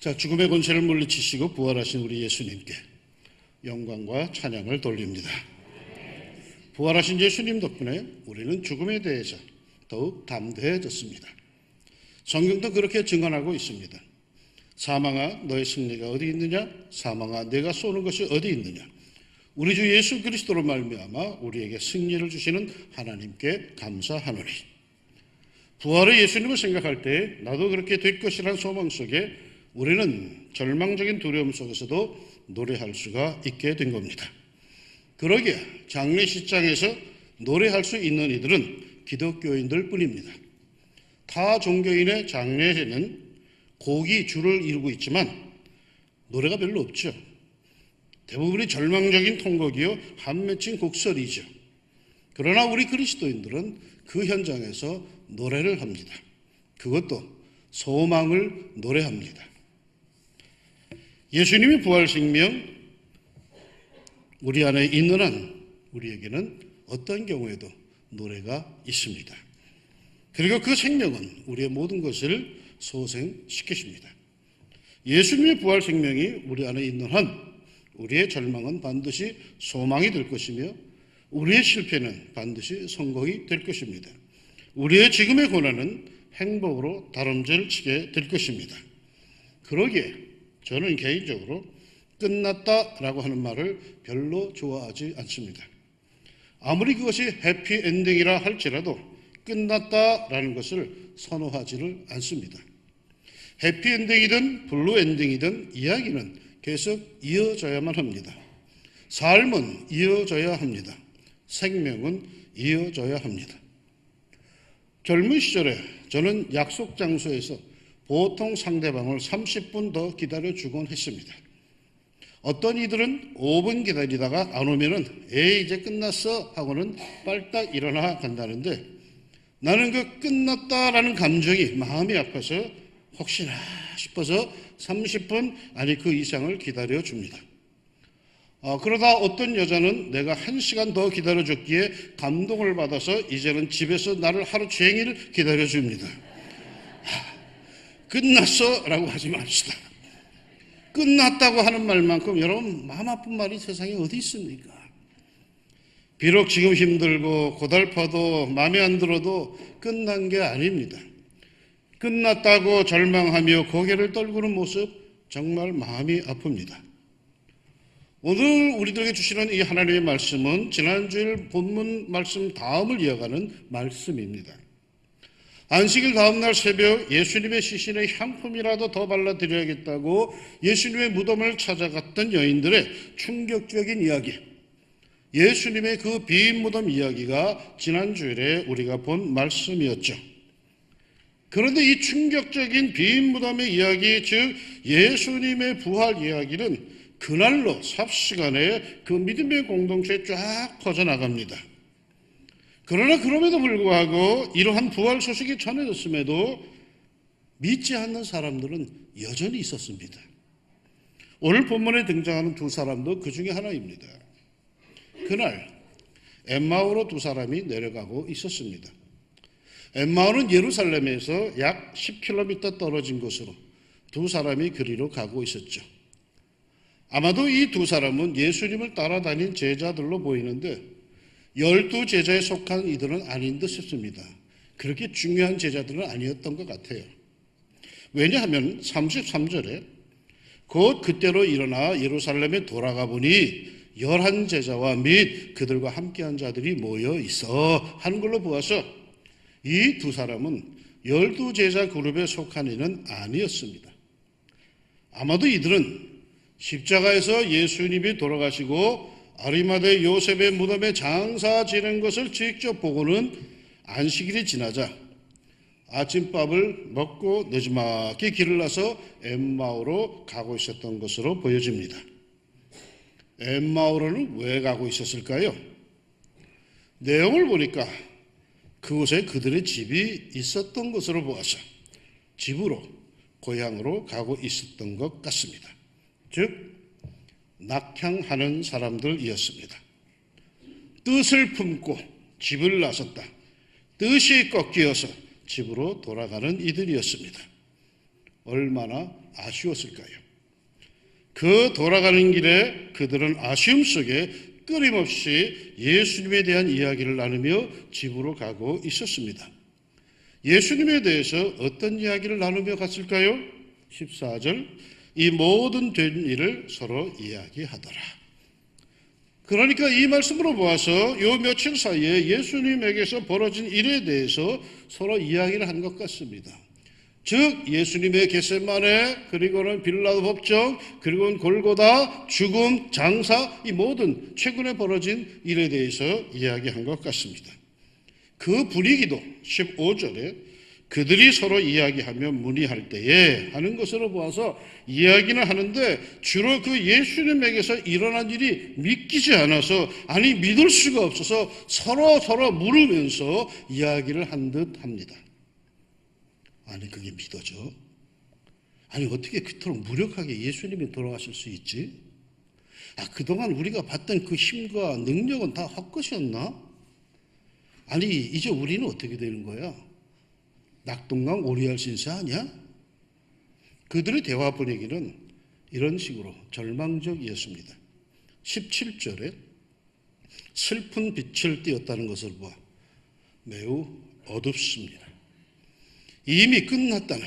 자, 죽음의 권세를 물리치시고 부활하신 우리 예수님께 영광과 찬양을 돌립니다. 부활하신 예수님 덕분에 우리는 죽음에 대해서 더욱 담대해졌습니다. 성경도 그렇게 증언하고 있습니다. 사망아, 너의 승리가 어디 있느냐? 사망아, 내가 쏘는 것이 어디 있느냐? 우리 주 예수 그리스도로 말미암아 우리에게 승리를 주시는 하나님께 감사하노니. 부활의 예수님을 생각할 때 나도 그렇게 될 것이란 소망 속에 우리는 절망적인 두려움 속에서도 노래할 수가 있게 된 겁니다. 그러기에 장례식장에서 노래할 수 있는 이들은 기독교인들 뿐입니다. 타 종교인의 장례에는 곡이 주를 이루고 있지만 노래가 별로 없죠. 대부분이 절망적인 통곡이요 한 맺힌 곡설이죠. 그러나 우리 그리스도인들은 그 현장에서 노래를 합니다. 그것도 소망을 노래합니다. 예수님이 부활생명 우리 안에 있는 한 우리에게는 어떤 경우에도 노래가 있습니다. 그리고 그 생명은 우리의 모든 것을 소생시키십니다. 예수님의 부활생명이 우리 안에 있는 한 우리의 절망은 반드시 소망이 될 것이며 우리의 실패는 반드시 성공이 될 것입니다. 우리의 지금의 고난은 행복으로 다름질 치게 될 것입니다. 그러기에 저는 개인적으로 끝났다라고 하는 말을 별로 좋아하지 않습니다. 아무리 그것이 해피엔딩이라 할지라도 끝났다라는 것을 선호하지를 않습니다. 해피엔딩이든 블루엔딩이든 이야기는 계속 이어져야만 합니다. 삶은 이어져야 합니다. 생명은 이어져야 합니다. 젊은 시절에 저는 약속 장소에서 보통 상대방을 30분 더 기다려주곤 했습니다. 어떤 이들은 5분 기다리다가 안 오면은 이제 끝났어 하고는 빨딱 일어나 간다는데 나는 그 끝났다라는 감정이 마음이 아파서 혹시나 싶어서 30분 아니 그 이상을 기다려줍니다. 그러다 어떤 여자는 내가 1시간 더 기다려줬기에 감동을 받아서 이제는 집에서 나를 하루 종일 기다려줍니다. 끝났어 라고 하지 맙시다. 끝났다고 하는 말만큼 여러분 마음 아픈 말이 세상에 어디 있습니까? 비록 지금 힘들고 고달파도 마음에 안 들어도 끝난 게 아닙니다. 끝났다고 절망하며 고개를 떨구는 모습 정말 마음이 아픕니다. 오늘 우리들에게 주시는 이 하나님의 말씀은 지난주일 본문 말씀 다음을 이어가는 말씀입니다. 안식일 다음날 새벽 예수님의 시신에 향품이라도 더 발라드려야겠다고 예수님의 무덤을 찾아갔던 여인들의 충격적인 이야기, 예수님의 그 빈 무덤 이야기가 지난주일에 우리가 본 말씀이었죠. 그런데 이 충격적인 빈 무덤의 이야기, 즉 예수님의 부활 이야기는 그날로 삽시간에 그 믿음의 공동체에 쫙 퍼져나갑니다. 그러나 그럼에도 불구하고 이러한 부활 소식이 전해졌음에도 믿지 않는 사람들은 여전히 있었습니다. 오늘 본문에 등장하는 두 사람도 그 중에 하나입니다. 그날 엠마오로 두 사람이 내려가고 있었습니다. 엠마오는 예루살렘에서 약 10km 떨어진 곳으로 두 사람이 그리로 가고 있었죠. 아마도 이 두 사람은 예수님을 따라다닌 제자들로 보이는데 12 제자에 속한 이들은 아닌 듯 싶습니다. 그렇게 중요한 제자들은 아니었던 것 같아요. 왜냐하면 33절에 곧 그때로 일어나 예루살렘에 돌아가 보니 11 제자와 및 그들과 함께한 자들이 모여 있어 하는 걸로 보아서 이 두 사람은 12 제자 그룹에 속한 이는 아니었습니다. 아마도 이들은 십자가에서 예수님이 돌아가시고 아리마대 요셉의 무덤에 장사 지낸 것을 직접 보고는 안식일이 지나자 아침밥을 먹고 느지막이 길을 나서 엠마오로 가고 있었던 것으로 보여집니다. 엠마오로는 왜 가고 있었을까요? 내용을 보니까 그곳에 그들의 집이 있었던 것으로 보아서 집으로, 고향으로 가고 있었던 것 같습니다. 즉 낙향하는 사람들이었습니다. 뜻을 품고 집을 나섰다. 뜻이 꺾여서 집으로 돌아가는 이들이었습니다. 얼마나 아쉬웠을까요? 그 돌아가는 길에 그들은 아쉬움 속에 끊임없이 예수님에 대한 이야기를 나누며 집으로 가고 있었습니다. 예수님에 대해서 어떤 이야기를 나누며 갔을까요? 14절, 이 모든 된 일을 서로 이야기하더라. 그러니까 이 말씀으로 보아서 요 며칠 사이에 예수님에게서 벌어진 일에 대해서 서로 이야기를 한 것 같습니다. 즉 예수님의 겟세마네, 그리고는 빌라도 법정, 그리고는 골고다, 죽음, 장사, 이 모든 최근에 벌어진 일에 대해서 이야기한 것 같습니다. 그 분위기도 15절에 그들이 서로 이야기하며 문의할 때에 하는 것으로 보아서 이야기는 하는데 주로 그 예수님에게서 일어난 일이 믿기지 않아서, 아니 믿을 수가 없어서 서로 물으면서 이야기를 한 듯 합니다. 아니 그게 믿어져? 아니 어떻게 그토록 무력하게 예수님이 돌아가실 수 있지? 그동안 우리가 봤던 그 힘과 능력은 다 헛것이었나? 아니 이제 우리는 어떻게 되는 거야? 낙동강 오리알 신세 아니야? 그들의 대화 분위기는 이런 식으로 절망적이었습니다. 17절에 슬픈 빛을 띄었다는 것을 보아 매우 어둡습니다. 이미 끝났다는,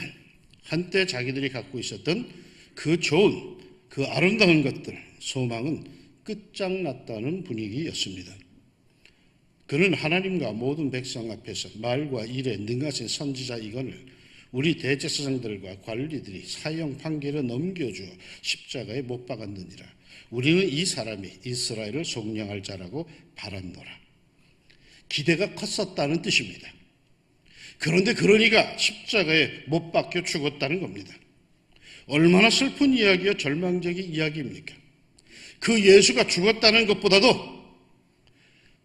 한때 자기들이 갖고 있었던 그 좋은, 그 아름다운 것들, 소망은 끝장났다는 분위기였습니다. 그는 하나님과 모든 백성 앞에서 말과 일에 능하신 선지자 이건을 우리 대제사장들과 관리들이 사형 판결에 넘겨주어 십자가에 못 박았느니라. 우리는 이 사람이 이스라엘을 속량할 자라고 바랐노라. 기대가 컸었다는 뜻입니다. 그런데 그러니까 십자가에 못 박혀 죽었다는 겁니다. 얼마나 슬픈 이야기와 절망적인 이야기입니까? 그 예수가 죽었다는 것보다도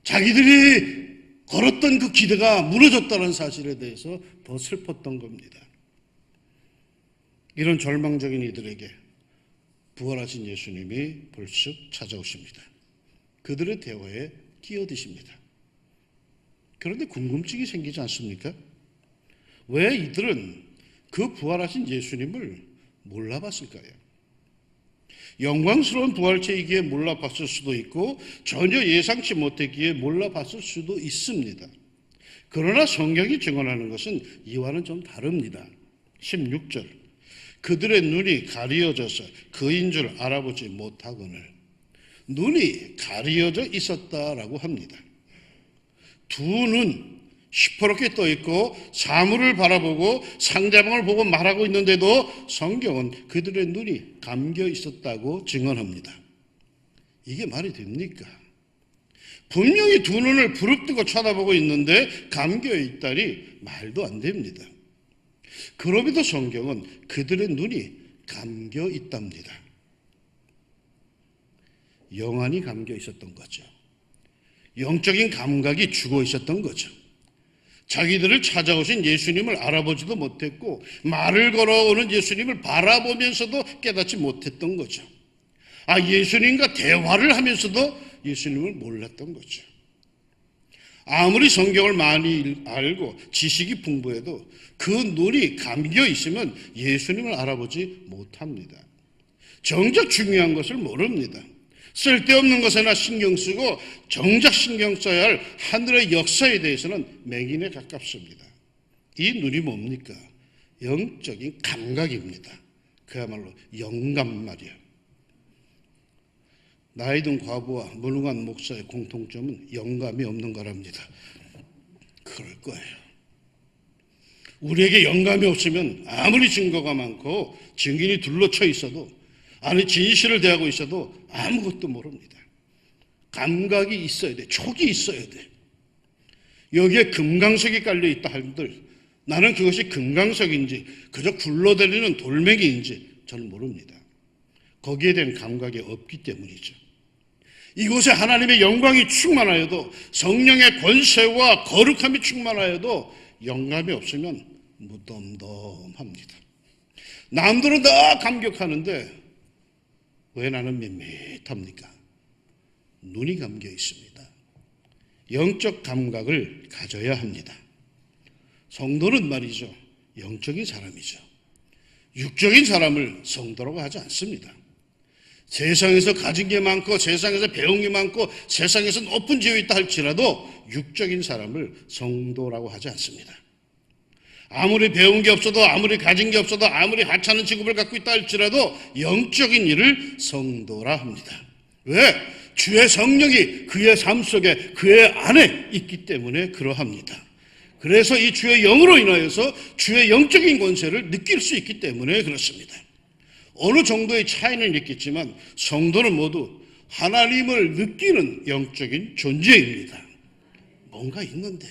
자기들이 걸었던 그 기대가 무너졌다는 사실에 대해서 더 슬펐던 겁니다. 이런 절망적인 이들에게 부활하신 예수님이 불쑥 찾아오십니다. 그들의 대화에 끼어드십니다. 그런데 궁금증이 생기지 않습니까? 왜 이들은 그 부활하신 예수님을 몰라봤을까요? 영광스러운 부활체이기에 몰라봤을 수도 있고 전혀 예상치 못했기에 몰라봤을 수도 있습니다. 그러나 성경이 증언하는 것은 이와는 좀 다릅니다. 16절, 그들의 눈이 가리어져서 그인 줄 알아보지 못하거늘. 눈이 가리어져 있었다라고 합니다. 두 눈 시퍼렇게 떠있고 사물을 바라보고 상대방을 보고 말하고 있는데도 성경은 그들의 눈이 감겨 있었다고 증언합니다. 이게 말이 됩니까? 분명히 두 눈을 부릅뜨고 쳐다보고 있는데 감겨 있다니 말도 안 됩니다. 그럼에도 성경은 그들의 눈이 감겨 있답니다. 영안이 감겨 있었던 거죠. 영적인 감각이 죽어 있었던 거죠. 자기들을 찾아오신 예수님을 알아보지도 못했고 말을 걸어오는 예수님을 바라보면서도 깨닫지 못했던 거죠. 예수님과 대화를 하면서도 예수님을 몰랐던 거죠. 아무리 성경을 많이 알고 지식이 풍부해도 그 눈이 감겨 있으면 예수님을 알아보지 못합니다. 정작 중요한 것을 모릅니다. 쓸데없는 것에나 신경 쓰고 정작 신경 써야 할 하늘의 역사에 대해서는 맹인에 가깝습니다. 이 눈이 뭡니까? 영적인 감각입니다. 그야말로 영감 말이야. 나이든 과부와 무능한 목사의 공통점은 영감이 없는 거랍니다. 그럴 거예요. 우리에게 영감이 없으면 아무리 증거가 많고 증인이 둘러쳐 있어도, 아니 진실을 대하고 있어도 아무것도 모릅니다. 감각이 있어야 돼. 촉이 있어야 돼. 여기에 금강석이 깔려있다 한들 나는 그것이 금강석인지 그저 굴러다니는 돌멩이인지 저는 모릅니다. 거기에 대한 감각이 없기 때문이죠. 이곳에 하나님의 영광이 충만하여도, 성령의 권세와 거룩함이 충만하여도 영감이 없으면 무덤덤합니다. 남들은 다 감격하는데 왜 나는 밋밋합니까? 눈이 감겨 있습니다. 영적 감각을 가져야 합니다. 성도는 말이죠, 영적인 사람이죠. 육적인 사람을 성도라고 하지 않습니다. 세상에서 가진 게 많고 세상에서 배운 게 많고 세상에서 높은 지위에 있다 할지라도 육적인 사람을 성도라고 하지 않습니다. 아무리 배운 게 없어도 아무리 가진 게 없어도 아무리 하찮은 직업을 갖고 있다 할지라도 영적인 일을 성도라 합니다. 왜? 주의 성령이 그의 삶 속에 그의 안에 있기 때문에 그러합니다. 그래서 이 주의 영으로 인하여서 주의 영적인 권세를 느낄 수 있기 때문에 그렇습니다. 어느 정도의 차이는 있겠지만 성도는 모두 하나님을 느끼는 영적인 존재입니다. 뭔가 있는데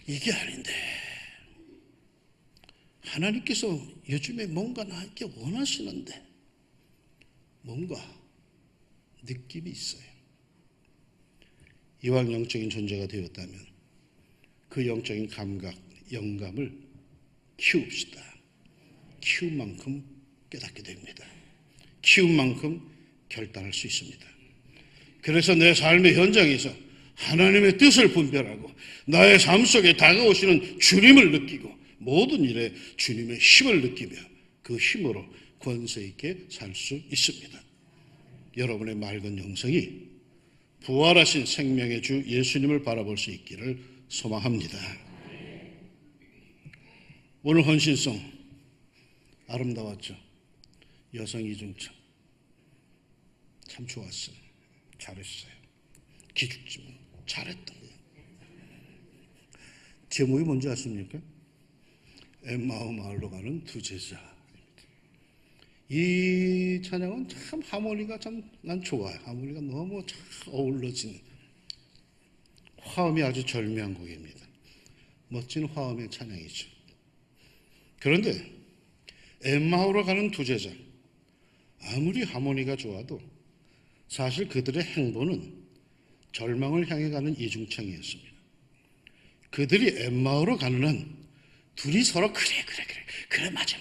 이게 아닌데 하나님께서 요즘에 뭔가 나에게 원하시는데 뭔가 느낌이 있어요. 이왕 영적인 존재가 되었다면 그 영적인 감각, 영감을 키웁시다. 키운 만큼 깨닫게 됩니다. 키운 만큼 결단할 수 있습니다. 그래서 내 삶의 현장에서 하나님의 뜻을 분별하고 나의 삶 속에 다가오시는 주님을 느끼고 모든 일에 주님의 힘을 느끼며 그 힘으로 권세 있게 살 수 있습니다. 여러분의 맑은 영성이 부활하신 생명의 주 예수님을 바라볼 수 있기를 소망합니다. 오늘 헌신송 아름다웠죠. 여성 이중창 참 좋았어요. 잘했어요. 기죽지만 잘했던 거예요. 제목이 뭔지 아십니까? 엠마오 마을로 가는 두 제자. 이 찬양은 참 하모니가 참 난 좋아요. 하모니가 너무 잘 어우러진 화음이 아주 절묘한 곡입니다. 멋진 화음의 찬양이죠. 그런데 엠마오로 가는 두 제자, 아무리 하모니가 좋아도 사실 그들의 행보는 절망을 향해 가는 이중창이었습니다. 그들이 엠마오로 가는 한 둘이 서로 그래 맞아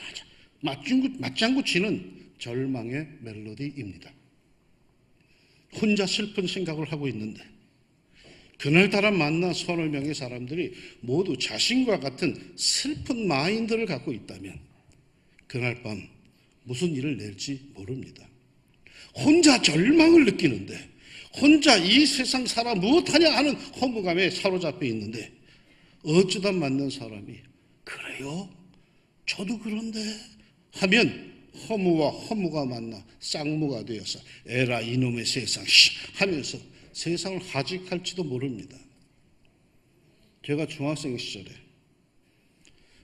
맞장구 치는 절망의 멜로디입니다. 혼자 슬픈 생각을 하고 있는데 그날따라 만난 서너 명의 사람들이 모두 자신과 같은 슬픈 마인드를 갖고 있다면 그날 밤 무슨 일을 낼지 모릅니다. 혼자 절망을 느끼는데 혼자 이 세상 살아 무엇하냐 하는 허무감에 사로잡혀 있는데 어쩌다 만난 사람이 그래요? 저도 그런데 하면 허무와 허무가 만나 쌍무가 되어서 에라 이놈의 세상 하면서 세상을 하직할지도 모릅니다. 제가 중학생 시절에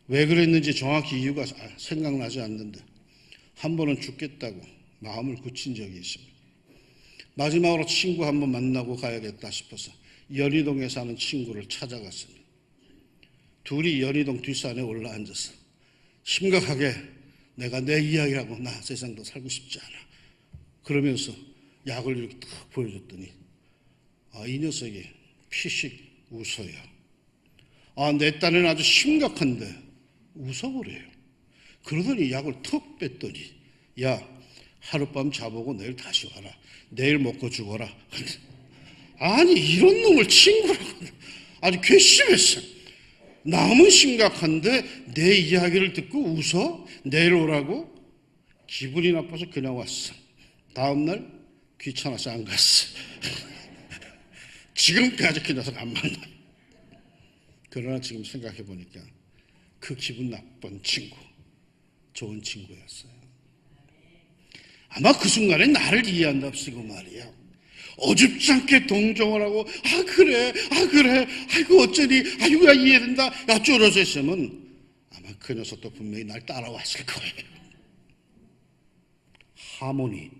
왜 그랬는지 정확히 이유가 생각나지 않는데 한 번은 죽겠다고 마음을 굳힌 적이 있습니다. 마지막으로 친구 한 번 만나고 가야겠다 싶어서 연희동에 사는 친구를 찾아갔습니다. 둘이 연희동 뒷산에 올라앉아서 심각하게 내가 내 이야기하고 나 세상도 살고 싶지 않아 그러면서 약을 이렇게 딱 보여줬더니 이 녀석이 피식 웃어요. 내 딴에는 아주 심각한데 웃어버려요. 그러더니 약을 턱 뺐더니 야 하룻밤 자보고 내일 다시 와라. 내일 먹고 죽어라. 아니 이런 놈을 친구라고 아주 괘씸했어. 남은 심각한데 내 이야기를 듣고 웃어? 내일 오라고? 기분이 나빠서 그냥 왔어. 다음날 귀찮아서 안 갔어. 지금까지 그 녀석 안 만나. 그러나 지금 생각해 보니까 그 기분 나쁜 친구 좋은 친구였어요. 아마 그 순간에 나를 이해한답시고 말이야. 어줍지 않게 동정을 하고 그래 아이고 어쩌니 아이고야 이해된다 야 쪼려져 있으면 아마 그 녀석도 분명히 날 따라왔을 거예요. 하모니,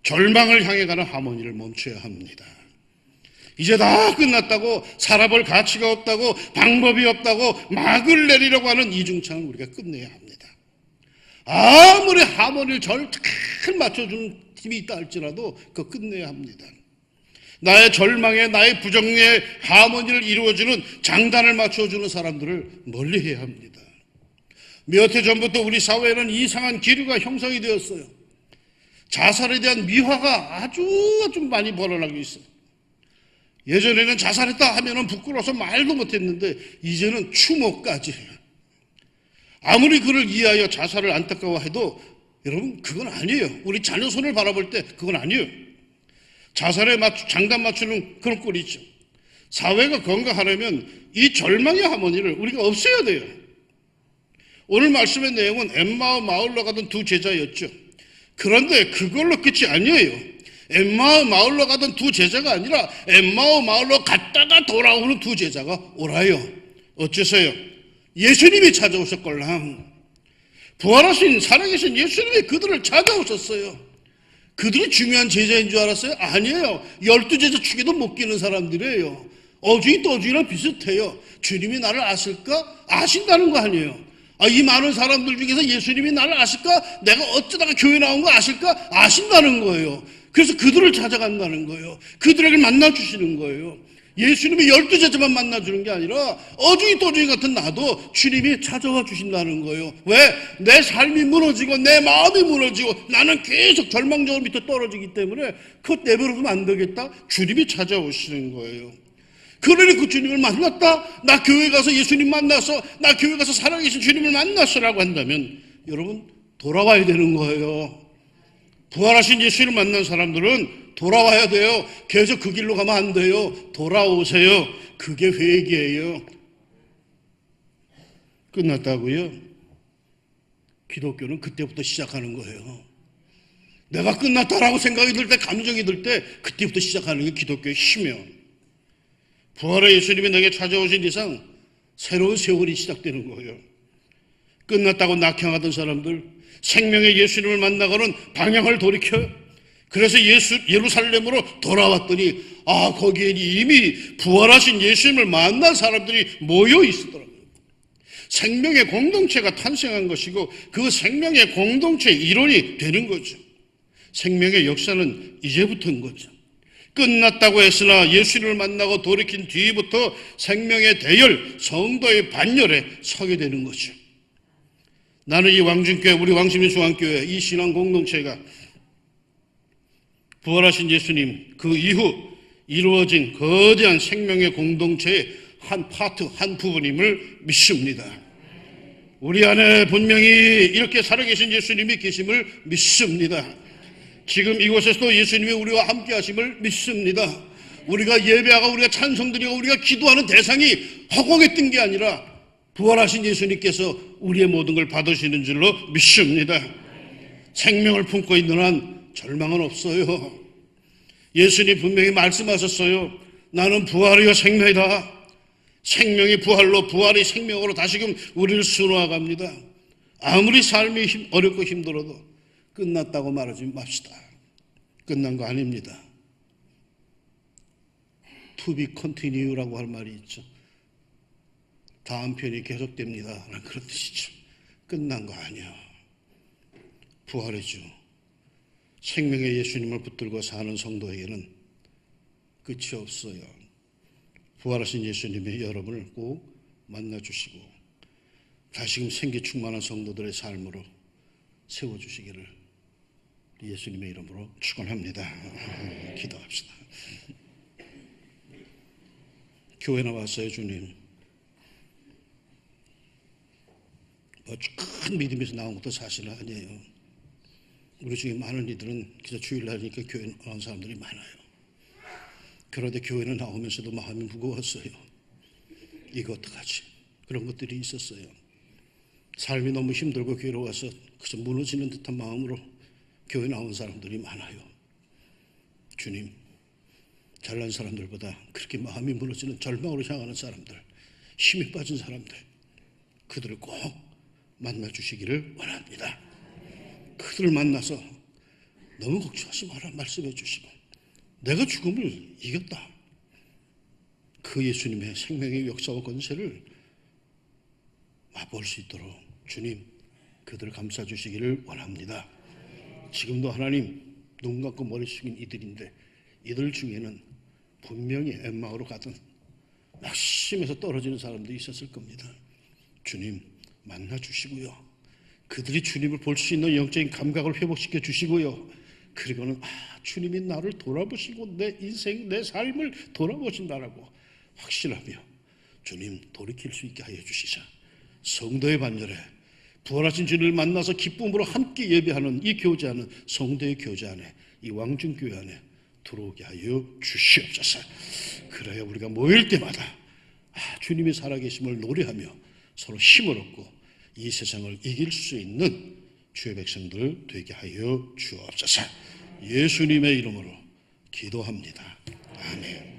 절망을 향해 가는 하모니를 멈춰야 합니다. 이제 다 끝났다고 살아볼 가치가 없다고 방법이 없다고 막을 내리려고 하는 이중창을 우리가 끝내야 합니다. 아무리 하모니를 잘 맞춰주는 힘이 있다 할지라도 그거 끝내야 합니다. 나의 절망에 나의 부정에 하모니를 이루어주는 장단을 맞춰주는 사람들을 멀리해야 합니다. 몇 해 전부터 우리 사회에는 이상한 기류가 형성이 되었어요. 자살에 대한 미화가 아주 많이 벌어나고 있어요. 예전에는 자살했다 하면 부끄러워서 말도 못했는데 이제는 추모까지 해요. 아무리 그를 이해하여 자살을 안타까워해도 여러분 그건 아니에요. 우리 자녀 손을 바라볼 때 그건 아니에요. 자살에 장단 맞추는 그런 꼴이죠. 사회가 건강하려면 이 절망의 하모니를 우리가 없애야 돼요. 오늘 말씀의 내용은 엠마오 마을로 가던 두 제자였죠. 그런데 그걸로 끝이 아니에요. 엠마오 마을로 가던 두 제자가 아니라 엠마오 마을로 갔다가 돌아오는 두 제자가 오라요. 어째서요? 예수님이 찾아오셨걸랑. 부활하신 살아계신 예수님이 그들을 찾아오셨어요. 그들이 중요한 제자인 줄 알았어요? 아니에요. 12제자 축에도 못 끼는 사람들이에요. 어중이 떠중이랑 비슷해요. 주님이 나를 아실까? 아신다는 거 아니에요. 이 많은 사람들 중에서 예수님이 나를 아실까? 내가 어쩌다가 교회 나온 거 아실까? 아신다는 거예요. 그래서 그들을 찾아간다는 거예요. 그들에게 만나주시는 거예요. 예수님이 12제자만 만나주는 게 아니라 어중이 떠중이 같은 나도 주님이 찾아와 주신다는 거예요. 왜? 내 삶이 무너지고 내 마음이 무너지고 나는 계속 절망적으로 밑에 떨어지기 때문에 그것 내버려두면 안 되겠다. 주님이 찾아오시는 거예요. 그러니 그 주님을 만났다. 나 교회 가서 예수님 만나서 나 교회 가서 살아계신 주님을 만났어라고 한다면 여러분 돌아와야 되는 거예요. 부활하신 예수님을 만난 사람들은 돌아와야 돼요. 계속 그 길로 가면 안 돼요. 돌아오세요. 그게 회개예요. 끝났다고요? 기독교는 그때부터 시작하는 거예요. 내가 끝났다라고 생각이 들 때, 감정이 들 때 그때부터 시작하는 게 기독교의 힘이에요. 부활의 예수님이 내게 찾아오신 이상 새로운 세월이 시작되는 거예요. 끝났다고 낙향하던 사람들, 생명의 예수님을 만나고는 방향을 돌이켜요. 그래서 예루살렘으로 돌아왔더니 거기에 이미 부활하신 예수님을 만난 사람들이 모여 있었더라고요. 생명의 공동체가 탄생한 것이고 그 생명의 공동체의 일원이 되는 거죠. 생명의 역사는 이제부터인 거죠. 끝났다고 했으나 예수님을 만나고 돌이킨 뒤부터 생명의 대열, 성도의 반열에 서게 되는 거죠. 나는 이 왕중교회, 우리 왕십리중앙교회 이 신앙 공동체가 부활하신 예수님 그 이후 이루어진 거대한 생명의 공동체의 한 파트, 한 부분임을 믿습니다. 우리 안에 분명히 이렇게 살아계신 예수님이 계심을 믿습니다. 지금 이곳에서도 예수님이 우리와 함께 하심을 믿습니다. 우리가 예배하고 우리가 찬송드리고 우리가 기도하는 대상이 허공에 뜬 게 아니라 부활하신 예수님께서 우리의 모든 걸 받으시는 줄로 믿습니다. 생명을 품고 있는 한 절망은 없어요. 예수님 분명히 말씀하셨어요. 나는 부활이요 생명이다. 생명이 부활로, 부활이 생명으로 다시금 우리를 수놓아갑니다. 아무리 삶이 어렵고 힘들어도 끝났다고 말하지 맙시다. 끝난 거 아닙니다. To be continue라고 할 말이 있죠. 다음 편이 계속됩니다 라는 그런 뜻이죠. 끝난 거 아니야. 부활의 주, 생명의 예수님을 붙들고 사는 성도에게는 끝이 없어요. 부활하신 예수님이 여러분을 꼭 만나주시고 다시금 생기 충만한 성도들의 삶으로 세워주시기를 예수님의 이름으로 축원합니다. 기도합시다. 교회 나왔어요. 주님, 큰 믿음에서 나온 것도 사실은 아니에요. 우리 중에 많은 이들은 기자 주일날이니까 교회 나온 사람들이 많아요. 그런데 교회는 나오면서도 마음이 무거웠어요. 이거 어떡하지? 그런 것들이 있었어요. 삶이 너무 힘들고 괴로워서 그저 무너지는 듯한 마음으로 교회 나온 사람들이 많아요. 주님, 잘난 사람들보다 그렇게 마음이 무너지는 절망으로 향하는 사람들, 힘이 빠진 사람들, 그들을 꼭 만나주시기를 원합니다. 그들을 만나서 너무 걱정하지 마라 말씀해 주시고 내가 죽음을 이겼다. 그 예수님의 생명의 역사와 권세를 맛볼 수 있도록 주님 그들을 감싸주시기를 원합니다. 지금도 하나님 눈 감고 머리 숙인 이들인데 이들 중에는 분명히 엠마오로 가던 낙심해서 떨어지는 사람도 있었을 겁니다. 주님 만나주시고요. 그들이 주님을 볼 수 있는 영적인 감각을 회복시켜 주시고요. 그리고는 주님이 나를 돌아보시고 내 인생, 내 삶을 돌아보신다라고 확신하며 주님 돌이킬 수 있게 하여 주시자. 성도의 반열에 부활하신 주를 만나서 기쁨으로 함께 예배하는 이 교제 안에, 성도의 교제 안에, 이 왕중교회 안에 들어오게 하여 주시옵소서. 그래야 우리가 모일 때마다 주님이 살아계심을 노래하며 서로 힘을 얻고 이 세상을 이길 수 있는 주의 백성들 되게 하여 주옵소서. 예수님의 이름으로 기도합니다. 아멘.